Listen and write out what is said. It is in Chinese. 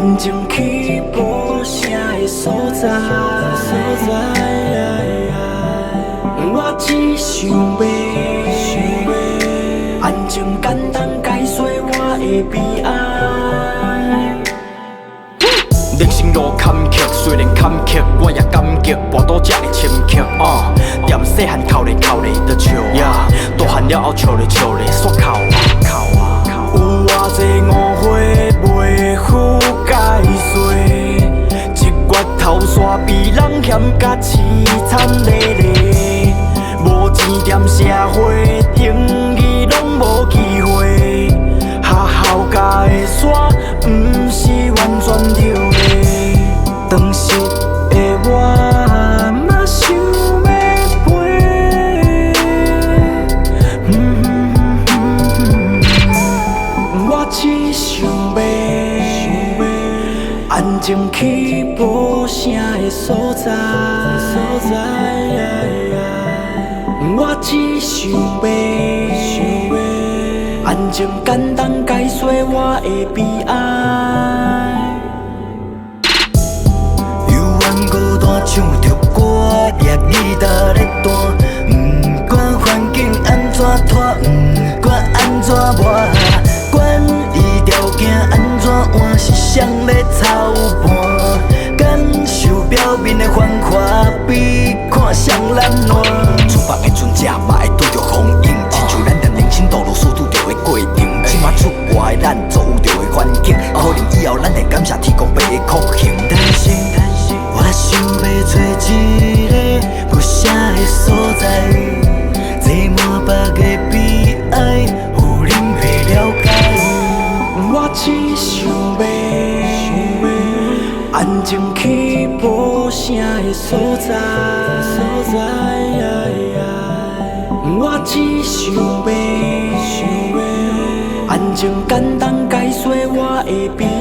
安静去无声的所在，我只想要安静简单解说我的悲哀。人生路坎坷，虽然坎坷，我也感激跋倒这个深刻。踮细汉哭咧就笑啊，大汉了后笑咧煞哭啊。有偌济误会袂赴解释，一月头煞比人嫌甲凄惨咧咧。无钱踮社会，等于拢无机会。学校教的山，不是完全对的。当时的我，嘛想要飞。我只想要安静去无声的所在。我只想要安静简单解说我的悲哀。犹原孤单唱着歌，掠吉他咧弹，不管环境安怎拖，不管安怎磨，管伊条件安怎换，是谁咧操盘？感受表面的繁华，比看谁冷暖。出发的船只嘛会拄着风涌，亲像咱在人生道路所拄着的过程。即马出外的咱遭遇着的环境，可能以后咱会感谢天公伯的酷刑。但是，我想要找一个无声的所在，坐满腹的悲哀，有人袂了解。我只想要安静去无声的所在。我只想要安静简单解说我的悲哀。